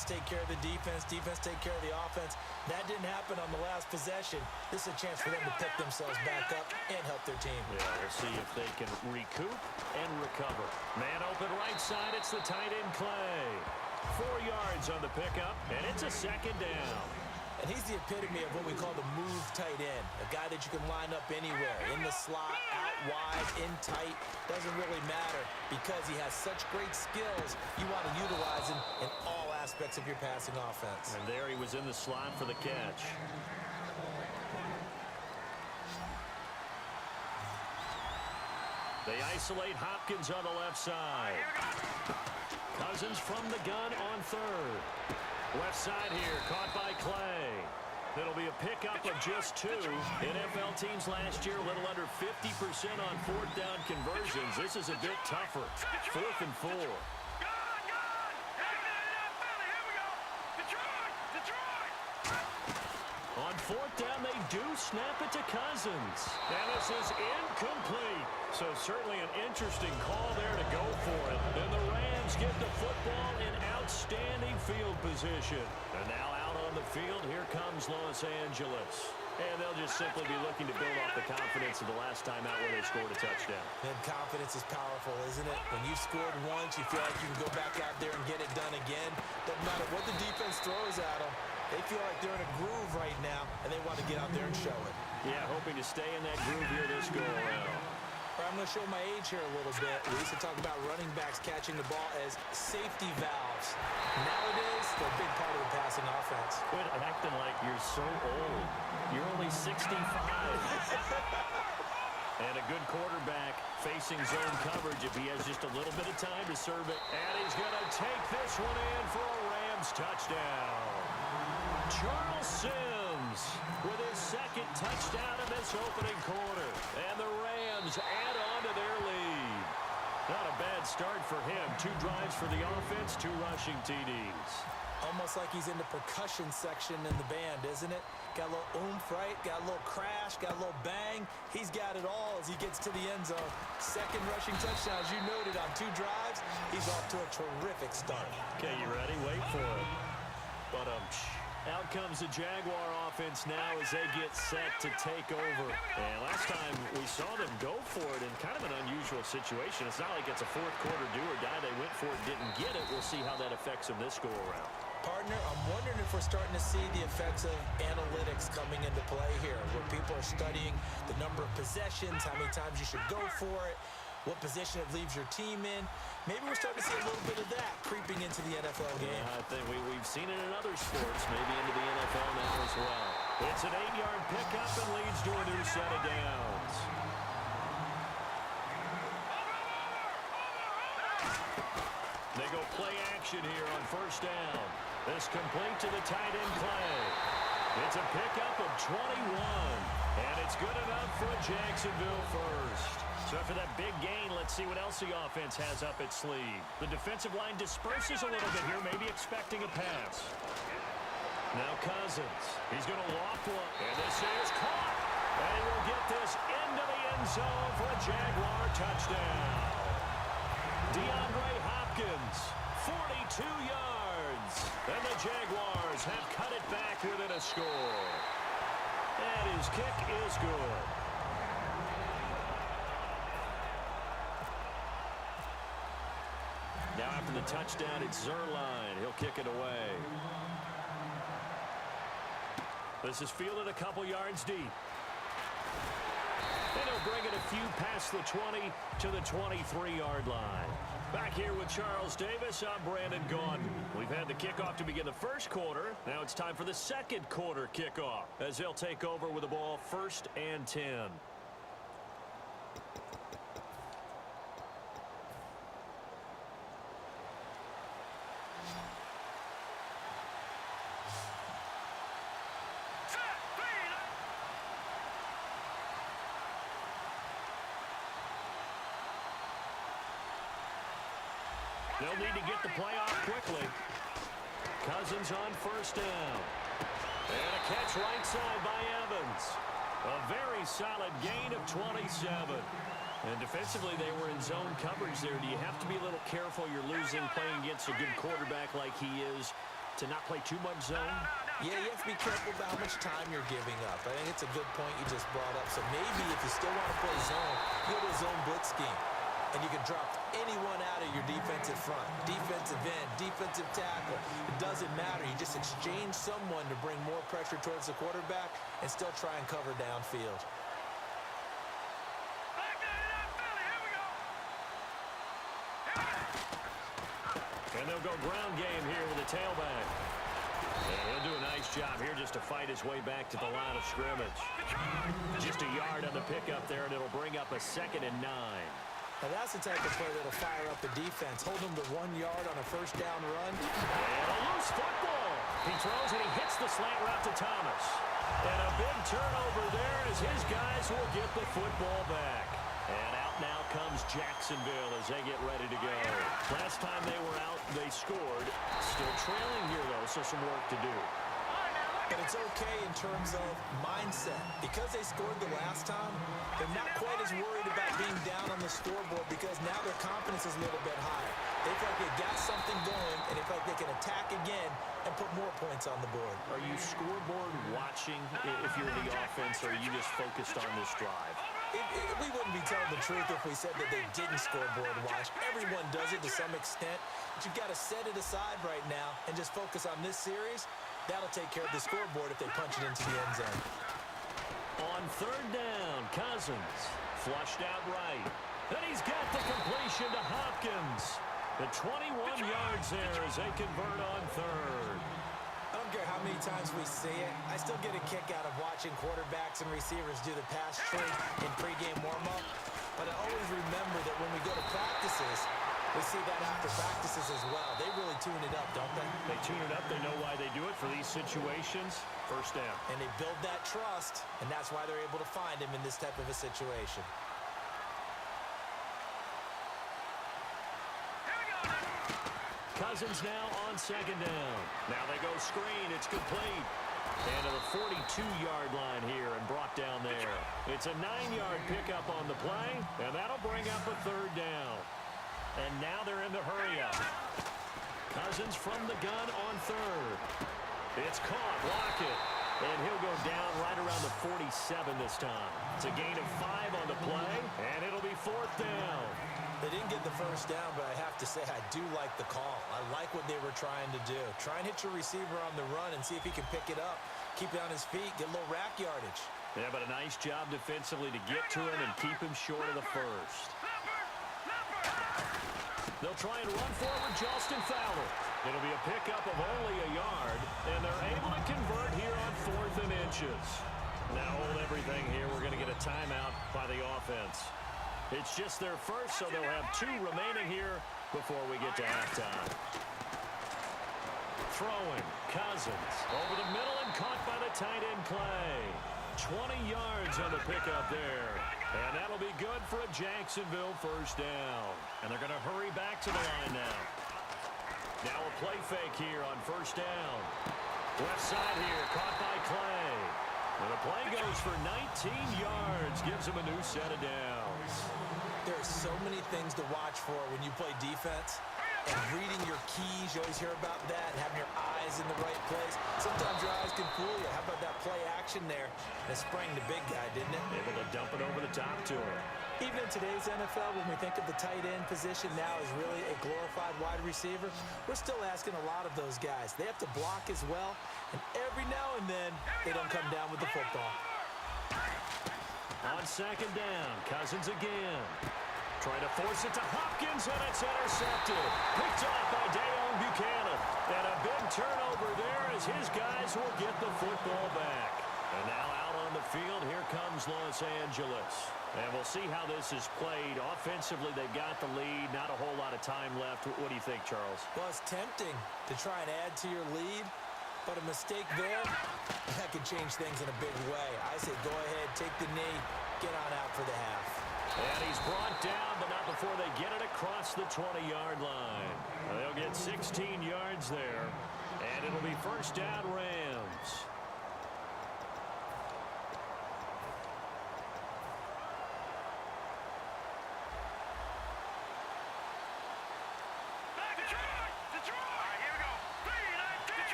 offense take care of the defense take care of the offense. That didn't happen on the last possession. This is a chance for them to pick themselves back up and help their team. Yeah, we'll see if they can recoup and recover. Man open right side, it's the tight end Clay. 4 yards on the pickup, and it's a second down. And he's the epitome of what we call the move tight end, a guy that you can line up anywhere, in the slot, out wide, in tight, doesn't really matter because he has such great skills. You want to utilize him in all aspects of your passing offense. And there he was in the slot for the catch. They isolate Hopkins on the left side. Cousins from the gun on third. Left side here, caught by Clay. It'll be a pickup of just 2. NFL teams last year, a little under 50% on fourth down conversions. This is a bit tougher. 4th and 4. On fourth down, they do snap it to Cousins. And this is incomplete. So certainly an interesting call there to go for it. And the Rams get the football in outstanding field position. And now out on the field, here comes Los Angeles. And they'll just simply be looking to build off the confidence of the last time out where they scored a touchdown. And confidence is powerful, isn't it? When you've scored once, you feel like you can go back out there and get it done again. Doesn't matter what the defense throws at them. They feel like they're in a groove right now, and they want to get out there and show it. Yeah, hoping to stay in that groove here this go-around. I'm going to show my age here a little bit. We used to talk about running backs catching the ball as safety valves. Nowadays, they're a big part of the passing offense. Quit acting like you're so old. You're only 65. And a good quarterback facing zone coverage if he has just a little bit of time to serve it. And he's going to take this one in for a Rams touchdown. Charles Sims with his second touchdown in this opening quarter. And the Rams add on to their lead. Not a bad start for him. 2 drives for the offense, 2 rushing TDs. Almost like he's in the percussion section in the band, isn't it? Got a little oomph, right? Got a little crash, got a little bang. He's got it all as he gets to the end zone. Second rushing touchdown, as you noted, on 2 drives. He's off to a terrific start. Okay, you ready? Wait for it. But out comes the Jaguar offense now as they get set to take over. And last time we saw them go for it in kind of an unusual situation. It's not like it's a fourth quarter do or die. They went for it, didn't get it. We'll see how that affects them this go around. Partner, I'm wondering if we're starting to see the effects of analytics coming into play here, where people are studying the number of possessions, how many times you should go for it, what position it leaves your team in. Maybe we're starting to see a little bit of that creeping into the NFL game. Yeah, I think we've seen it in other sports, maybe into the NFL now as well. It's an 8-yard pickup and leads to a new set of downs. They go play action here on first down. This complete to the tight end Clay. It's a pickup of 21, and it's good enough for a Jacksonville first. So after that big gain, let's see what else the offense has up its sleeve. The defensive line disperses a little bit here, maybe expecting a pass. Now Cousins. He's going to loft one, and this is caught. And he will get this into the end zone for a Jaguar touchdown. DeAndre Hopkins, 42 yards. And the Jaguars have cut it back within a score. And his kick is good. Now after the touchdown, it's Zerline. He'll kick it away. This is fielded a couple yards deep. And he'll bring it a few past the 20 to the 23-yard line. Back here with Charles Davis, I'm Brandon Gaudin. We've had the kickoff to begin the first quarter. Now it's time for the second quarter kickoff as they'll take over with the ball 1st and 10. They'll need to get the play off quickly. Cousins on first down. And a catch right side by Evans. A very solid gain of 27. And defensively, they were in zone coverage there. Do you have to be a little careful? You're losing playing against a good quarterback like he is to not play too much zone? Yeah, you have to be careful about how much time you're giving up. I think it's a good point you just brought up. So maybe if you still want to play zone, you go to a zone blitz scheme. And you can drop anyone out of your defensive front. Defensive end, defensive tackle. It doesn't matter. You just exchange someone to bring more pressure towards the quarterback and still try and cover downfield. And they'll go ground game here with a tailback. And he'll do a nice job here just to fight his way back to the line of scrimmage. Just a yard on the pickup there, and it'll bring up a 2nd and 9. Now that's the type of play that'll fire up the defense. Hold them to 1 yard on a first down run. And a loose football. He throws and he hits the slant route to Thomas. And a big turnover there as his guys will get the football back. And out now comes Jacksonville as they get ready to go. Last time they were out, they scored. Still trailing here, though, so some work to do. But it's okay in terms of mindset. Because they scored the last time, they're not quite as worried about being down on the scoreboard because now their confidence is a little bit higher. They feel like they got something going, and they feel like they can attack again and put more points on the board. Are you scoreboard watching if you're the offense, or are you just focused on this drive? We wouldn't be telling the truth if we said that they didn't scoreboard watch. Everyone does it to some extent. But you've got to set it aside right now and just focus on this series. That'll take care of the scoreboard if they punch it into the end zone. On 3rd down, Cousins flushed out right. Then he's got the completion to Hopkins. The 21 yards there as they convert on 3rd. I don't care how many times we see it. I still get a kick out of watching quarterbacks and receivers do the pass tree in pregame warm-up. But I always remember that when we go to practices, we see that after practices as well. They really tune it up, don't they? They tune it up. They know why they do it for these situations. First down. And they build that trust, and that's why they're able to find him in this type of a situation. Cousins now on 2nd down. Now they go screen. It's complete. And to the 42-yard line here and brought down there. It's a 9-yard pickup on the play, and that'll bring up a 3rd down. And now they're in the hurry-up. Cousins from the gun on 3rd. It's caught. Block it. And he'll go down right around the 47 this time. It's a gain of 5 on the play, and it'll be 4th down. They didn't get the first down, but I have to say I do like the call. I like what they were trying to do. Try and hit your receiver on the run and see if he can pick it up. Keep it on his feet, get a little rack yardage. Yeah, but a nice job defensively to get to him and keep him short of the first. They'll try and run forward Justin Fowler. It'll be a pickup of only a yard, and they're able to convert here on 4th and inches. Now hold everything here. We're going to get a timeout by the offense. It's just their first, so they'll have 2 remaining here before we get to halftime. Throwing, Cousins over the middle and caught by the tight end Clay. 20 yards on the pickup there. And that'll be good for a Jacksonville first down. And they're going to hurry back to the line now. Now a play fake here on 1st down. Left side here, caught by Clay. And the play goes for 19 yards, gives him a new set of downs. There are so many things to watch for when you play defense. And reading your keys, you always hear about that, and having your eyes in the right place. Sometimes your eyes can fool you. How about that play action there that sprang the big guy, didn't it? Able to dump it over the top to him. Even in today's NFL, when we think of the tight end position now as really a glorified wide receiver, we're still asking a lot of those guys. They have to block as well, and every now and then, they don't come down with the football. On 2nd down, Cousins again. Trying to force it to Hopkins, and it's intercepted. Picked off by Dayon Buchanan. And a big turnover there as his guys will get the football back. And now out on the field, here comes Los Angeles. And we'll see how this is played. Offensively, they've got the lead. Not a whole lot of time left. What do you think, Charles? Well, it's tempting to try and add to your lead. But a mistake there, that could change things in a big way. I say go ahead, take the knee, get on out for the half. And he's brought down, but not before they get it across the 20-yard line. They'll get 16 yards there, and it'll be first down Rams.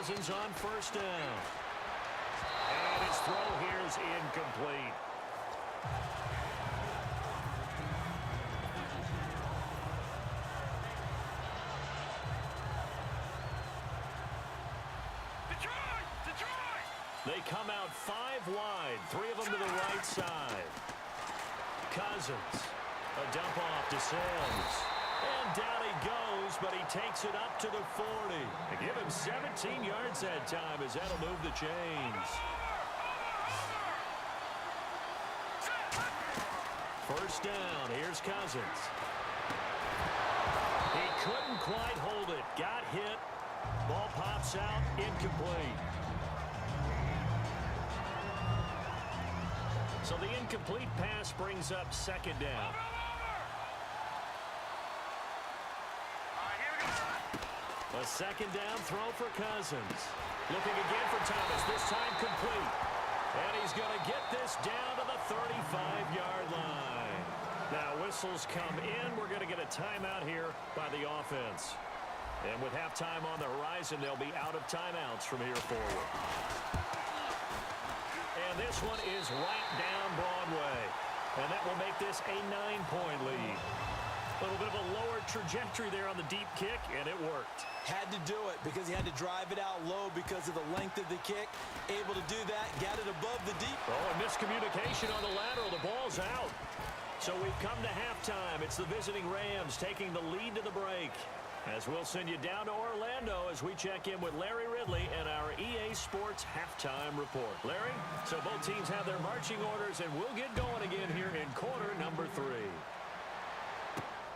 Cousins on first down. And his throw here is incomplete. They come out 5 wide, 3 of them to the right side. Cousins, a dump off to Sims. And down he goes, but he takes it up to the 40. They give him 17 yards that time as that'll move the chains. First down, here's Cousins. He couldn't quite hold it. Got hit. Ball pops out, incomplete. So the incomplete pass brings up second down. A second down throw for Cousins. Looking again for Thomas, this time complete. And he's going to get this down to the 35-yard line. Now whistles come in. We're going to get a timeout here by the offense. And with halftime on the horizon, they'll be out of timeouts from here forward. And this one is right down Broadway. And that will make this a 9-point lead. A little bit of a lower trajectory there on the deep kick, and it worked. Had to do it because he had to drive it out low because of the length of the kick. Able to do that, got it above the deep. Oh, and miscommunication on the lateral. The ball's out. So we've come to halftime. It's the visiting Rams taking the lead to the break. As we'll send you down to Orlando as we check in with Larry Ridley and our EA Sports Halftime Report. Larry, so both teams have their marching orders, and we'll get going again here in quarter number 3.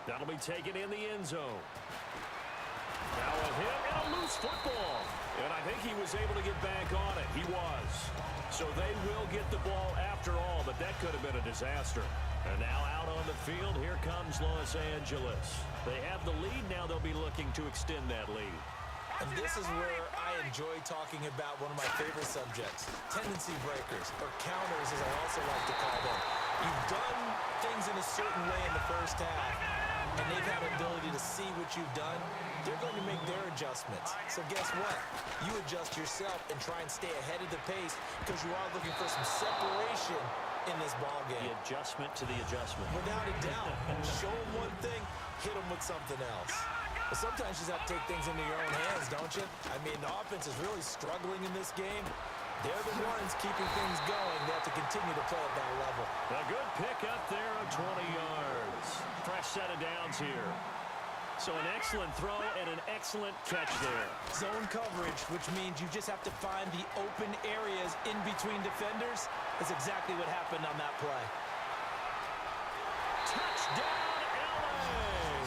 That'll be taken in the end zone. Now a hit and a loose football. And I think he was able to get back on it. He was. So they will get the ball after all, but that could have been a disaster. And now out on the field, here comes Los Angeles. They have the lead. Now they'll be looking to extend that lead. And this is where I enjoy talking about one of my favorite subjects, tendency breakers, or counters as I also like to call them. You've done things in a certain way in the first half, and they've had the ability to see what you've done. They're going to make their adjustments. So guess what? You adjust yourself and try and stay ahead of the pace because you are looking for some separation in this ball game. The adjustment to the adjustment. Without a doubt. Show them one thing, hit them with something else. But sometimes you just have to take things into your own hands, don't you? I mean, the offense is really struggling in this game. They're the ones keeping things going. They have to continue to play at that level. A good pick up there of 20 yards. Fresh set of downs here. So an excellent throw and an excellent catch there. Zone coverage, which means you just have to find the open areas in between defenders. That's exactly what happened on that play. Touchdown, LA!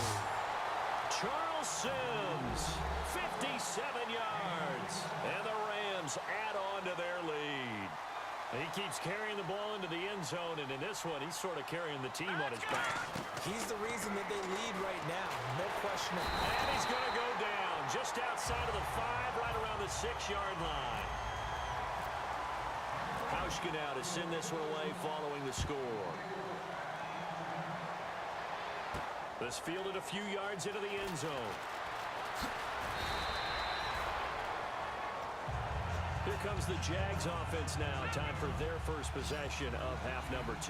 Charles Sims, 57 yards. And the Rams add on to their lead. He keeps carrying the ball into the end zone, and in this one, he's sort of carrying the team on his back. He's the reason that they lead right now, no question. And he's going to go down just outside of the 5, right around the 6-yard line. Hauschka now to send this one away following the score. This fielded a few yards into the end zone. Here comes the Jags offense now. Time for their first possession of half number 2.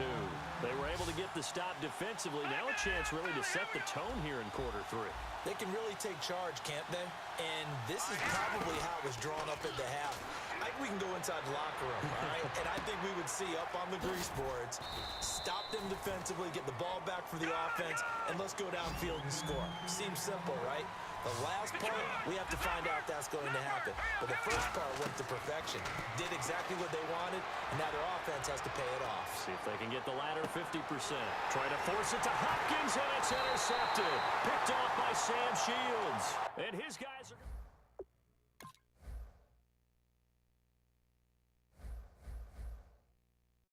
They were able to get the stop defensively. Now a chance really to set the tone here in quarter 3. They can really take charge, can't they? And this is probably how it was drawn up at the half. I think we can go inside the locker room, all right? And I think we would see up on the grease boards, stop them defensively, get the ball back for the offense, and let's go downfield and score. Seems simple, right? The last part, we have to find out if that's going to happen. But the first part went to perfection. Did exactly what they wanted, and now their offense has to pay it off. See if they can get the latter 50%. Try to force it to Hopkins, and it's intercepted. Picked off by Sam Shields. And his guys are...